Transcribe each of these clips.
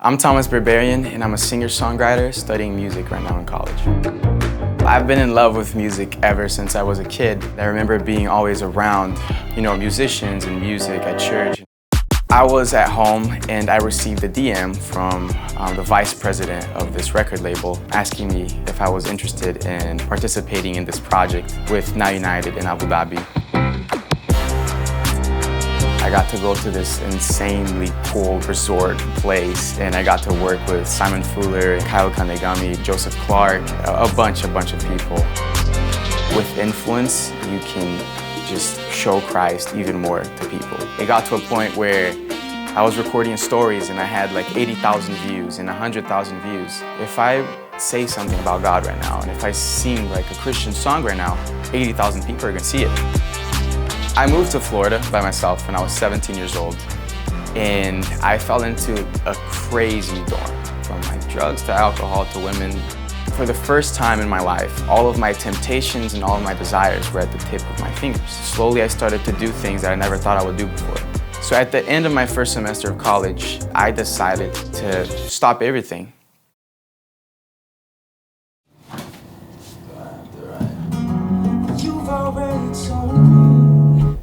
I'm Thomas Berberian, and I'm a singer-songwriter studying music right now in college. I've been in love with music ever since I was a kid. I remember being always around, musicians and music at church. I was at home and I received a DM from the vice president of this record label asking me if I was interested in participating in this project with Now United in Abu Dhabi. I got to go to this insanely cool resort place, and I got to work with Simon Fuller, Kyle Kanegami, Joseph Clark, a bunch of people. With influence, you can just show Christ even more to people. It got to a point where I was recording stories and I had like 80,000 views and 100,000 views. If I say something about God right now, and if I sing like a Christian song right now, 80,000 people are gonna see it. I moved to Florida by myself when I was 17 years old, and I fell into a crazy dorm, from like drugs to alcohol to women. For the first time in my life, all of my temptations and all of my desires were at the tip of my fingers. Slowly I started to do things that I never thought I would do before. So at the end of my first semester of college, I decided to stop everything.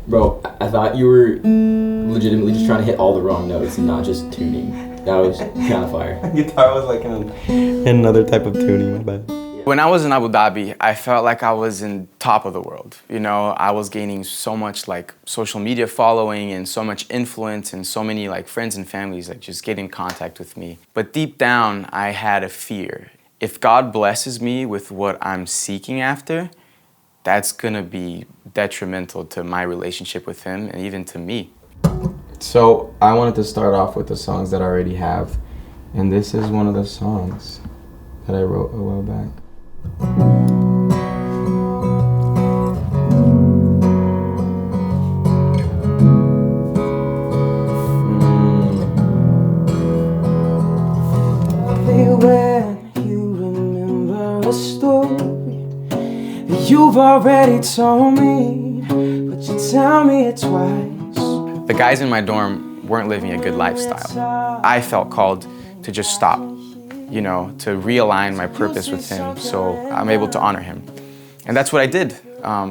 Bro, I thought you were legitimately just trying to hit all the wrong notes and not just tuning. That was kind of fire. Guitar was like in another type of tuning, my bad. When I was in Abu Dhabi, I felt like I was in top of the world. I was gaining so much like social media following and so much influence, and so many like friends and families like just get in contact with me. But deep down, I had a fear. If God blesses me with what I'm seeking after, that's gonna be detrimental to my relationship with Him and even to me. So I wanted to start off with the songs that I already have, and this is one of the songs that I wrote a while back. When you remember a story that you've already told me, but you tell me it twice. The guys in my dorm weren't living a good lifestyle. I felt called to just stop, to realign my purpose with Him so I'm able to honor Him. And that's what I did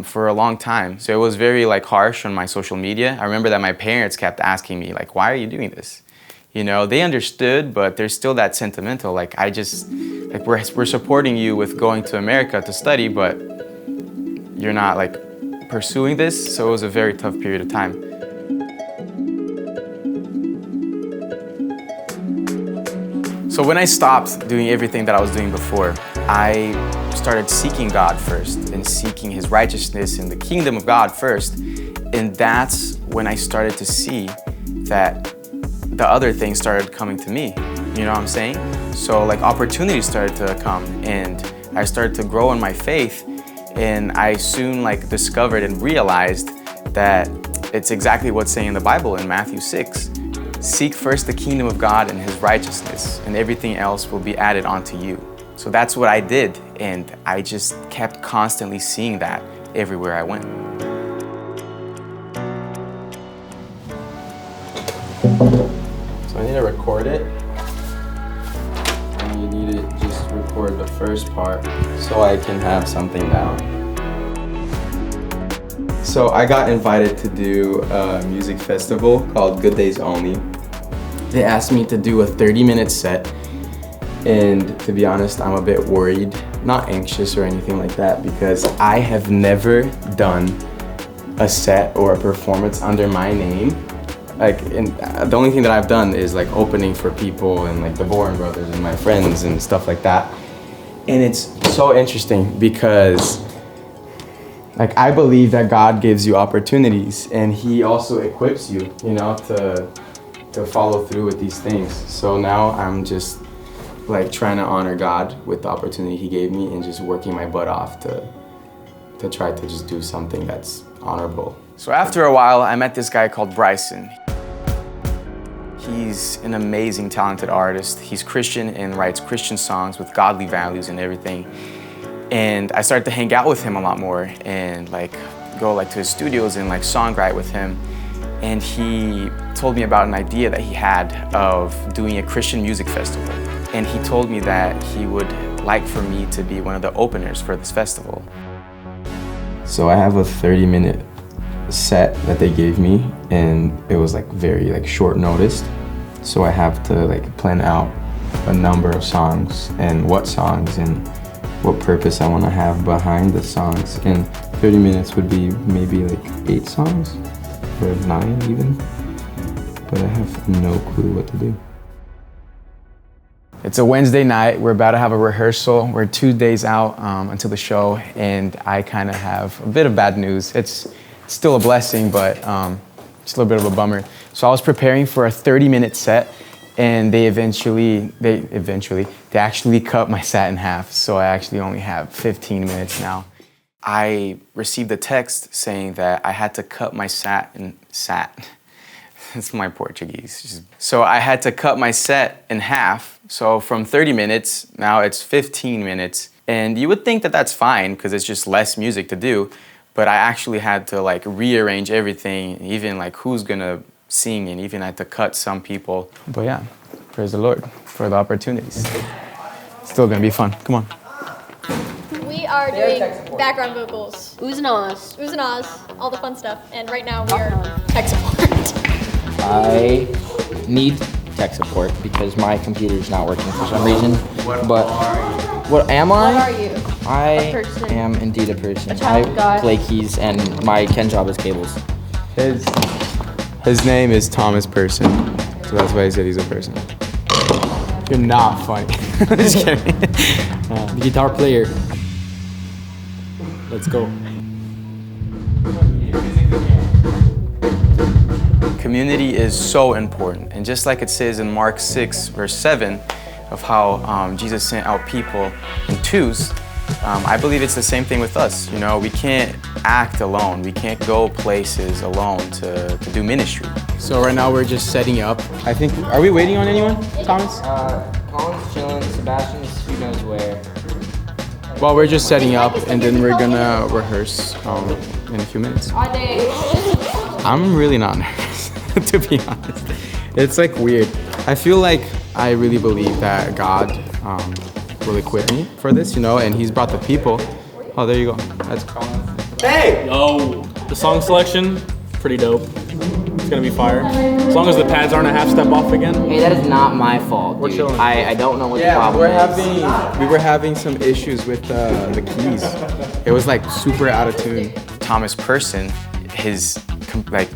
for a long time. So it was very harsh on my social media. I remember that my parents kept asking me, why are you doing this? They understood, but there's still that sentimental, we're supporting you with going to America to study, but you're not pursuing this. So it was a very tough period of time. So when I stopped doing everything that I was doing before, I started seeking God first and seeking His righteousness and the kingdom of God first. And that's when I started to see that the other things started coming to me. You know what I'm saying? So opportunities started to come, and I started to grow in my faith, and I soon discovered and realized that it's exactly what's saying in the Bible in Matthew 6. Seek first the kingdom of God and His righteousness, and everything else will be added onto you. So that's what I did, and I just kept constantly seeing that everywhere I went. So I need to record it, and you need to just record the first part so I can have something down. So I got invited to do a music festival called Good Days Only. They asked me to do a 30-minute set, and to be honest, I'm a bit worried, not anxious or anything like that, because I have never done a set or a performance under my name. The only thing that I've done is opening for people and the Bourne Brothers and my friends and stuff like that. And it's so interesting because I believe that God gives you opportunities, and He also equips you, to follow through with these things. So now I'm just trying to honor God with the opportunity He gave me, and just working my butt off to try to just do something that's honorable. So after a while, I met this guy called Bryson. He's an amazing, talented artist. He's Christian and writes Christian songs with godly values and everything. And I started to hang out with him a lot more and go to his studios and songwrite with him. and he told me about an idea that he had of doing a Christian music festival. And he told me that he would like for me to be one of the openers for this festival. So I have a 30-minute set that they gave me, and it was like very like short noticed. So I have to like plan out a number of songs and what songs and what purpose I want to have behind the songs. And 30 minutes would be maybe like 8 songs or 9 even, but I have no clue what to do. It's a Wednesday night. We're about to have a rehearsal. We're 2 days out until the show, and I kind of have a bit of bad news. It's still a blessing, but just a little bit of a bummer. So I was preparing for a 30-minute set, and they actually cut my set in half. So I actually only have 15 minutes now. I received a text saying that I had to cut my set. It's my Portuguese. So I had to cut my set in half. So from 30 minutes, now it's 15 minutes. And you would think that that's fine because it's just less music to do. But I actually had to like rearrange everything, even like who's gonna sing, and even had to cut some people. But yeah, praise the Lord for the opportunities. Still gonna be fun. Come on. We are doing background vocals, Oohs and ahs. oohs and ahs, all the fun stuff. And right now we are tech support. I need tech support because my computer's not working for some reason. What am I? What are you? I A person. am indeed a person. A child I of God. play keys and my Ken job is cables. His name is Thomas Person, so that's why he said he's a person. You're not funny. Just kidding. The guitar player. Let's go. Community is so important, and just like it says in Mark 6, verse 7, of how Jesus sent out people in twos, I believe it's the same thing with us. You know, we can't act alone. We can't go places alone to do ministry. So right now we're just setting up. I think, are we waiting on anyone, Thomas? Colin's chilling, Sebastian's who knows where. Well, we're just setting up, and then we're gonna rehearse in a few minutes. Are they? I'm really not nervous, to be honest. It's like weird. I feel like I really believe that God will equip me for this, you know, and He's brought the people. Oh, there you go. That's Oh, the song selection, pretty dope. It's gonna be fire. As long as the pads aren't a half step off again. Hey, that is not my fault, dude. chilling. I don't know what the yeah, problem is. we were having some issues with the keys. It was like super out of tune. Thomas Person, his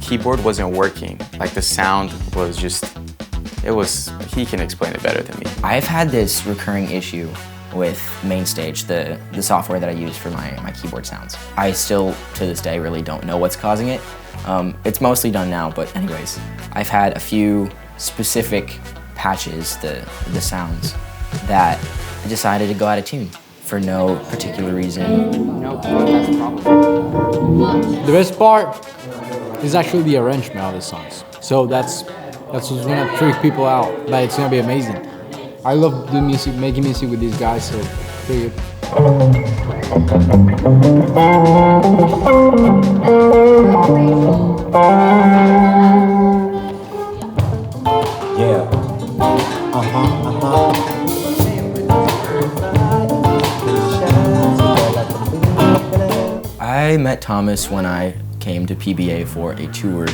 keyboard wasn't working. Like the sound was just, he can explain it better than me. I've had this recurring issue with Mainstage, the software that I use for my keyboard sounds. I still, to this day, really don't know what's causing it. It's mostly done now, but anyways, I've had a few specific patches, the sounds, that I decided to go out of tune for no particular reason. No, that's the problem. The best part is actually the arrangement of the songs. So that's what's gonna trick people out, but it's gonna be amazing. I love doing music, making music with these guys, so pretty good. Yeah. I met Thomas when I came to PBA for a tour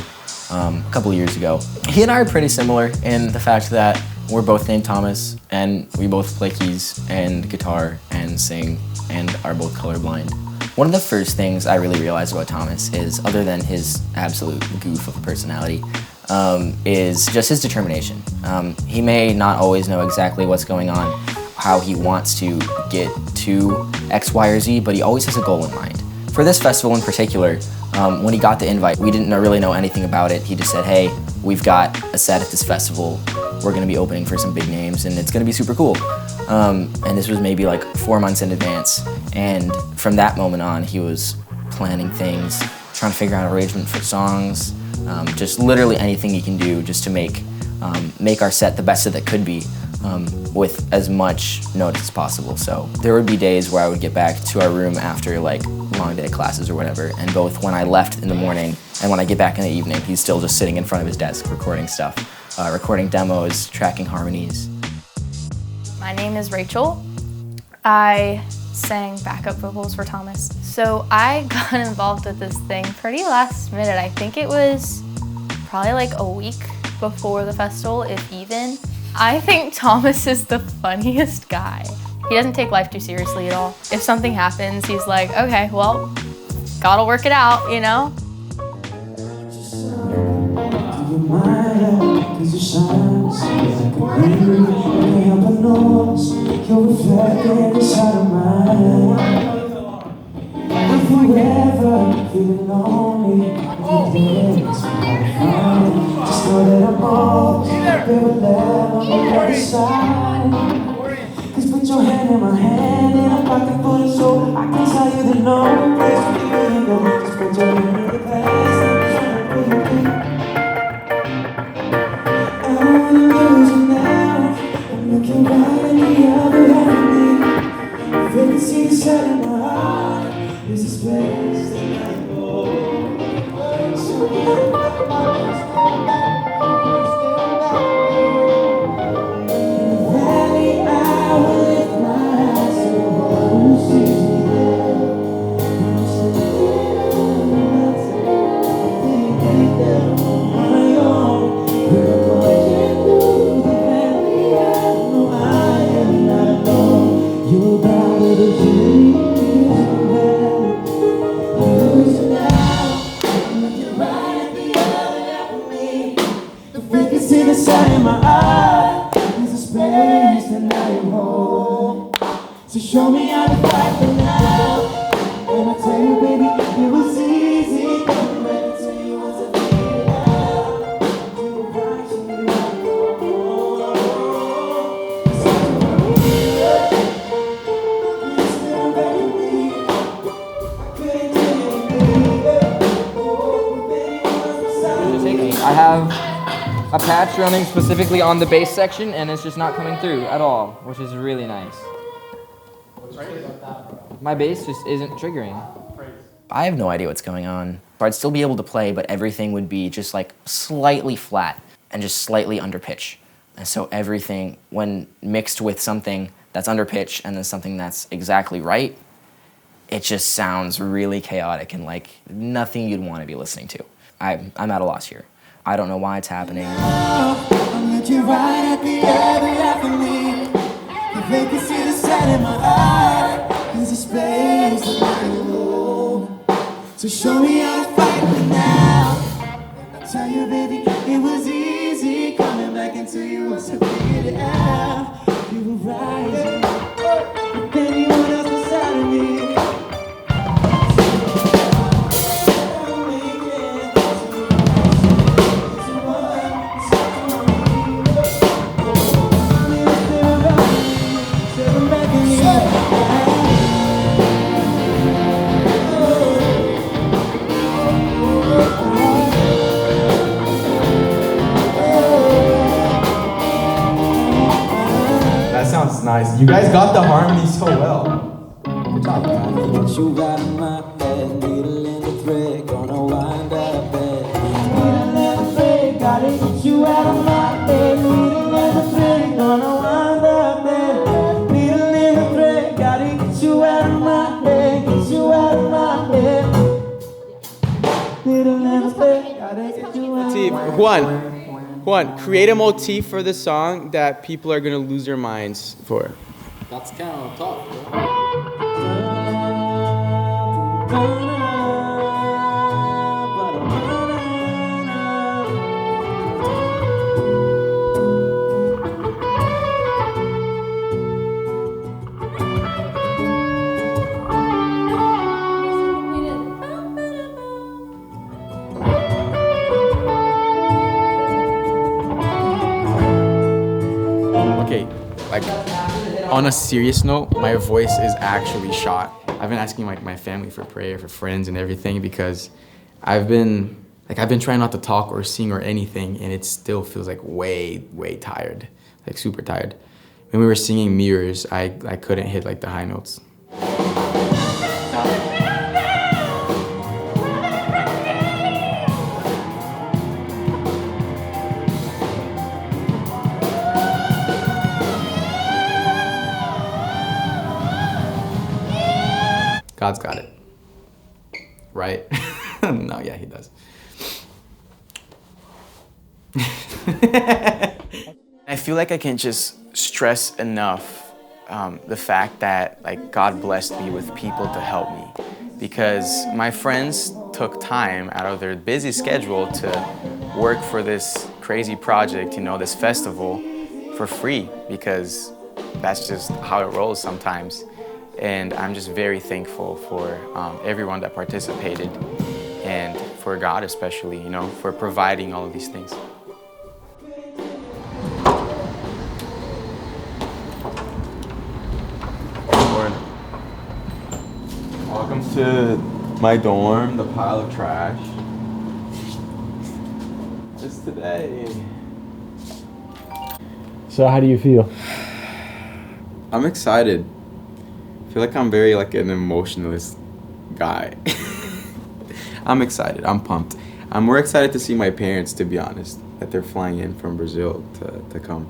a couple of years ago. He and I are pretty similar in the fact that we're both named Thomas, and we both play keys and guitar and sing and are both colorblind. One of the first things I really realized about Thomas is, other than his absolute goof of a personality, is just his determination. He may not always know exactly what's going on, how he wants to get to X, Y, or Z, but he always has a goal in mind. For this festival in particular, when he got the invite, we didn't really know anything about it. He just said, hey, we've got a set at this festival. We're gonna be opening for some big names and it's gonna be super cool. And this was maybe like 4 months in advance. And from that moment on, he was planning things, trying to figure out arrangement for songs, just literally anything he can do just to make our set the best that it could be, with as much notice as possible. So there would be days where I would get back to our room after like long day of classes or whatever, and both when I left in the morning and when I get back in the evening, he's still just sitting in front of his desk recording stuff, recording demos, tracking harmonies. My name is Rachel. I sang backup vocals for Thomas. So I got involved with this thing pretty last minute. I think it was probably like a week before the festival, if even. I think Thomas is the funniest guy. He doesn't take life too seriously at all. If something happens, he's like, okay, well, God'll work it out, you know? Just put your hand in my hand and I'm pocket full of soul. I can tell you the no place to be and go. Just put your hand in the past and I'm trying to be. I don't wanna lose you now. I'm looking right at the other half of me. If you can see the set in my heart, there's a space that I go. So show me how to fight for now. And I tell you, baby, it was easy coming back to you once I figured it out. You were right, you were I have a patch running specifically on the bass section, and it's just not coming through at all, which is really nice. My bass just isn't triggering. I have no idea what's going on. I'd still be able to play, but everything would be just like slightly flat and just slightly under pitch. And so everything, when mixed with something that's under pitch and then something that's exactly right, it just sounds really chaotic and like nothing you'd want to be listening to. I'm at a loss here. I don't know why it's happening. I'm looking right at the other half of me. If they can see the set in my eye, there's a space that I can hold. So show me how to fight for now. I tell you, baby, it was easy coming back into you once I figured it out. You were rising, but anyone else beside of me. Sounds nice. You guys got the harmony so well. Good job. Get you out of my head, needle in the thread, gonna wind up bed. Needle in the thread, gotta get you out of my head, needle in the thread, gonna wind up bed. Needle in the thread, gotta get you out of my head, get you out of my head. Needle in the thread, gotta get you out of my head. Juan, create a motif for the song that people are gonna lose their minds for. That's kind of tough, Okay, like on a serious note, my voice is actually shot. I've been asking like my family for prayer, for friends and everything, because I've been trying not to talk or sing or anything, and it still feels like way tired, like super tired. When we were singing Mirrors, I couldn't hit like the high notes. God's got it. Right? No, yeah, he does. I feel like I can just stress enough the fact that like God blessed me with people to help me, because my friends took time out of their busy schedule to work for this crazy project, you know, this festival for free, because that's just how it rolls sometimes. And I'm just very thankful for everyone that participated, and for God especially, you know, for providing all of these things. Welcome to my dorm, the pile of trash. Just today. So how do you feel? I'm excited. I feel like I'm very like an emotionalist guy. I'm excited. I'm pumped. I'm more excited to see my parents, to be honest, that they're flying in from Brazil to come.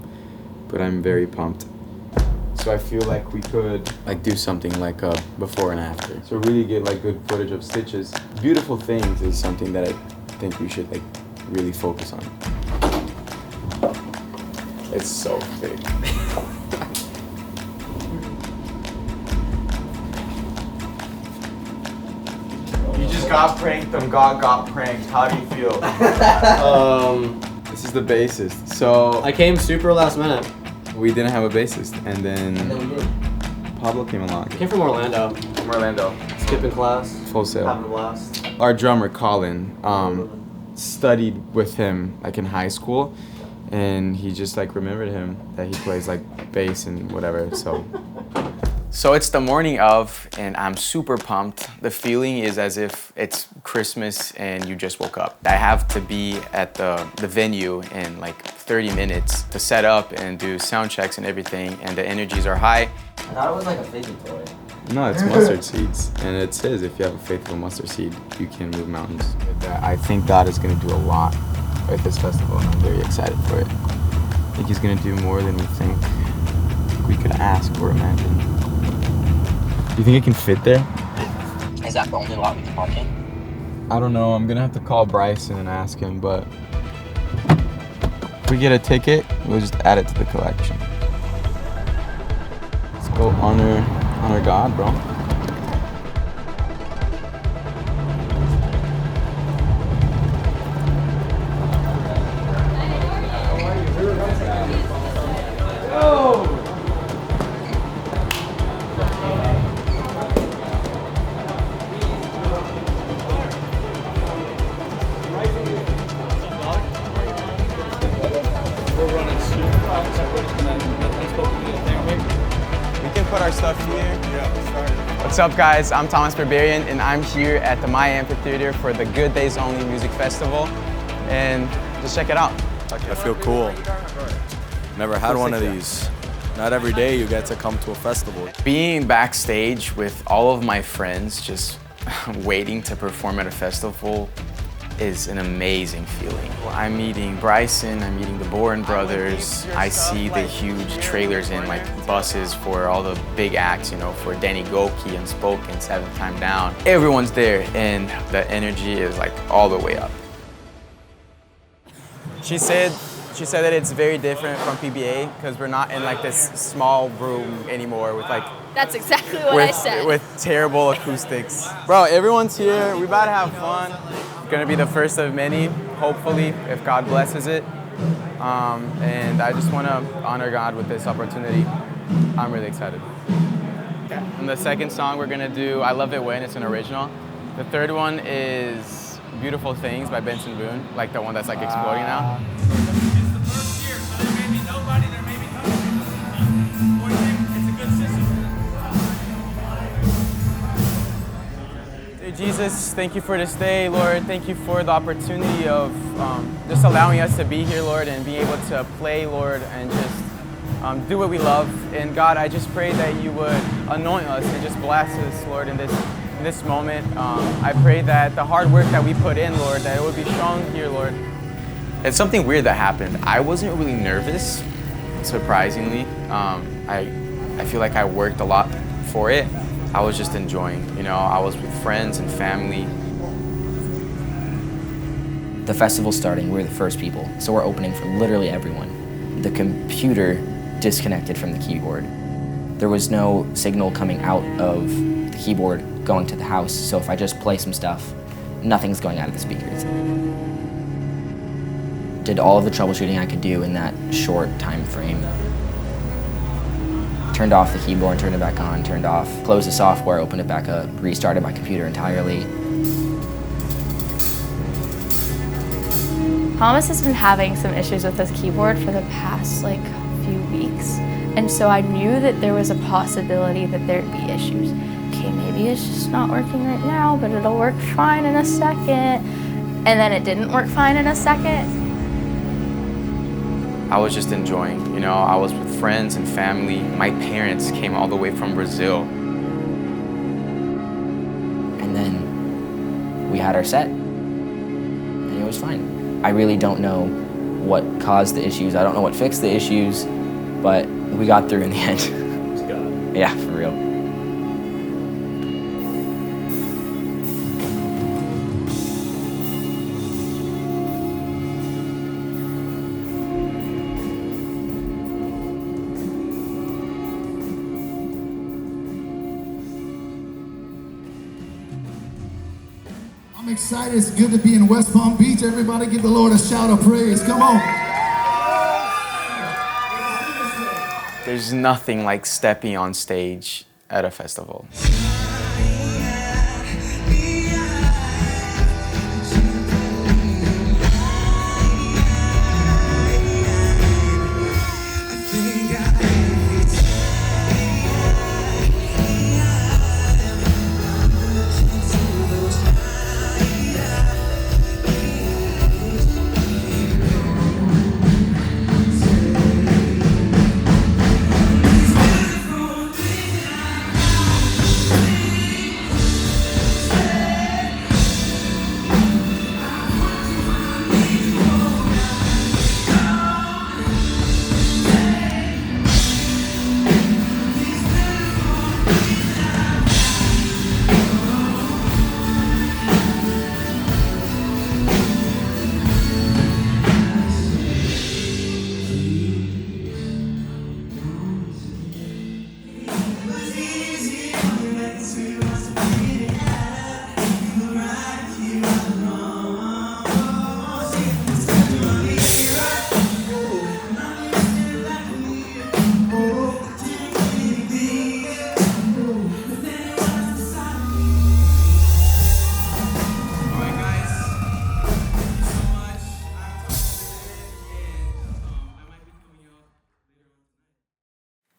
But I'm very pumped. So I feel like we could like do something like a before and after. So really get like good footage of stitches. Beautiful things is something that I think we should like really focus on. It's so big. You just got pranked and God got pranked. How do you feel? This is the bassist. So I came super last minute. we didn't have a bassist, and then Pablo came along. I came from Orlando. From Orlando. Skipping class. Full sail. Having a blast. Our drummer Colin studied with him like in high school, and he just like remembered him that he plays like bass and whatever. So it's the morning of, and I'm super pumped. The feeling is as if it's Christmas and you just woke up. I have to be at the venue in like 30 minutes to set up and do sound checks and everything, and the energies are high. I thought it was like a fidget toy. No, it's mustard seeds, and it says if you have a faithful mustard seed, you can move mountains. I think God is going to do a lot with this festival, and I'm very excited for it. I think He's going to do more than we think we could ask or imagine. Do you think it can fit there? Is that the only lot we can park in? I don't know. I'm going to have to call Bryson and ask him, but if we get a ticket, we'll just add it to the collection. Let's go honor God, bro. Put our stuff here. What's up, guys? I'm Thomas Berberian, and I'm here at the My Amphitheater for the Good Days Only Music Festival, and just check it out. I feel cool. Never had one of these. Not every day you get to come to a festival. Being backstage with all of my friends, just waiting to perform at a festival, is an amazing feeling. I'm meeting Bryson, I'm meeting the Bourne brothers. I see the huge trailers in like buses for all the big acts, you know, for Danny Goki, Unspoken, Seventh Time Down. Everyone's there, and the energy is like all the way up. She said that it's very different from PBA because we're not in like this small room anymore with like That's exactly what I said. with terrible acoustics. Bro, everyone's here. We about to have fun. Gonna be the first of many, hopefully, if God blesses it. And I just want to honor God with this opportunity. I'm really excited. And the second song we're gonna do, I Love It When, it's an original. The third one is Beautiful Things by Benson Boone, like the one that's like exploding now. Jesus, thank you for this day, Lord. Thank you for the opportunity of just allowing us to be here, Lord, and be able to play, Lord, and just do what we love. And God, I just pray that you would anoint us and just bless us, Lord, in this moment. I pray that the hard work that we put in, Lord, that it would be shown here, Lord. It's something weird that happened. I wasn't really nervous, surprisingly. I feel like I worked a lot for it. I was just enjoying, I was with friends and family. The festival's starting, we're the first people, so we're opening for literally everyone. The computer disconnected from the keyboard. There was no signal coming out of the keyboard going to the house, so if I just play some stuff, nothing's going out of the speakers. Did all of the troubleshooting I could do in that short time frame. Turned off the keyboard, turned it back on, turned off, closed the software, opened it back up, restarted my computer entirely. Thomas has been having some issues with his keyboard for the past few weeks. And so I knew that there was a possibility that there'd be issues. Okay, maybe it's just not working right now, but it'll work fine in a second. And then it didn't work fine in a second. I was just enjoying, I was with friends and family. My parents came all the way from Brazil. And then we had our set, and it was fine. I really don't know what caused the issues. I don't know what fixed the issues, but we got through in the end. Yeah, for real. I'm excited. It's good to be in West Palm Beach. Everybody give the Lord a shout of praise. Come on. There's nothing like stepping on stage at a festival.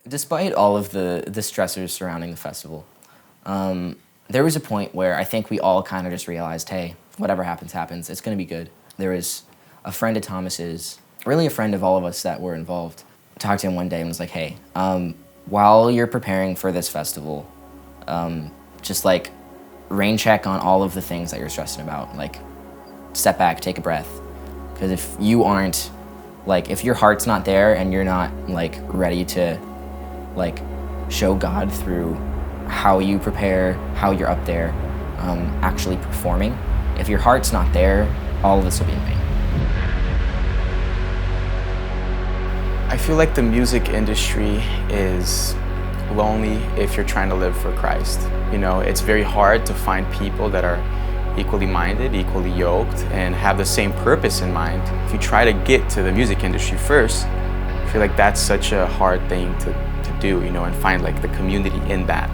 Despite all of the stressors surrounding the festival, there was a point where I think we all kind of just realized, hey, whatever happens, happens. It's going to be good. There was a friend of Thomas's, really a friend of all of us that were involved. I talked to him one day and was like, hey, while you're preparing for this festival, just rain check on all of the things that you're stressing about. Step back, take a breath. Because if you aren't, if your heart's not there and you're not, ready to, show God through how you prepare, how you're up there, actually performing. If your heart's not there, all of this will be in vain. I feel like the music industry is lonely if you're trying to live for Christ. It's very hard to find people that are equally minded, equally yoked, and have the same purpose in mind. If you try to get to the music industry first, I feel like that's such a hard thing to do, and find the community in that.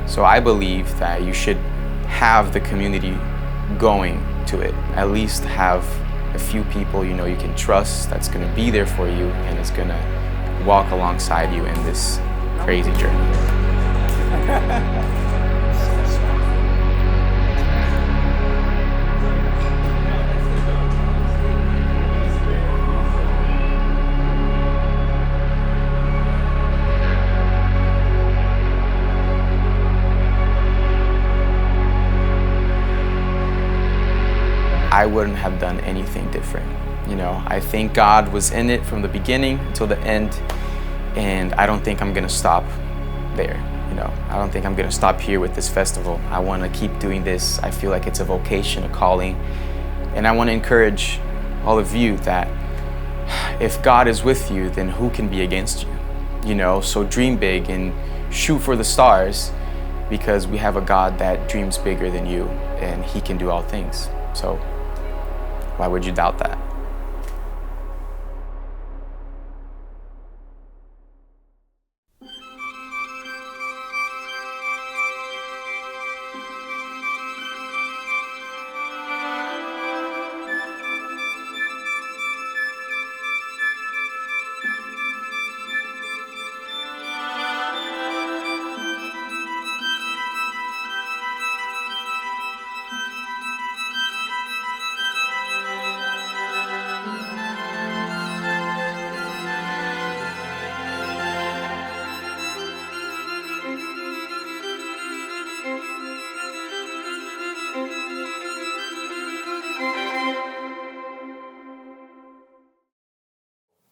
So I believe that you should have the community going to it. At least have a few people you can trust that's going to be there for you and is going to walk alongside you in this crazy journey. I wouldn't have done anything different. I think God was in it from the beginning till the end, and I don't think I'm gonna stop there. You know, I don't think I'm gonna stop here with this festival. I wanna keep doing this. I feel like it's a vocation, a calling. And I wanna encourage all of you that if God is with you, then who can be against you? You know, so dream big and shoot for the stars, because we have a God that dreams bigger than you, and He can do all things. So why would you doubt that?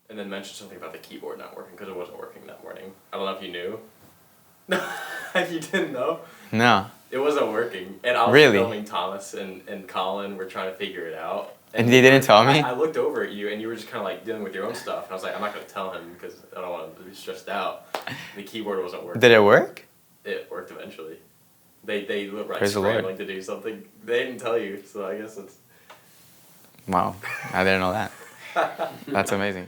And then mentioned something about the keyboard not working because it wasn't working that morning. I don't know if you knew. No, you didn't know? No. It wasn't working. And I was Really? filming Thomas and Colin were trying to figure it out. And they didn't tell me? I looked over at you and you were just kind of like dealing with your own stuff. And I was like, I'm not going to tell him because I don't want him to be stressed out. The keyboard wasn't working. Did it work? It worked eventually. They were like Praise the Lord. scrambling to do something. They didn't tell you, so I guess it's... Wow, I didn't know that. That's amazing.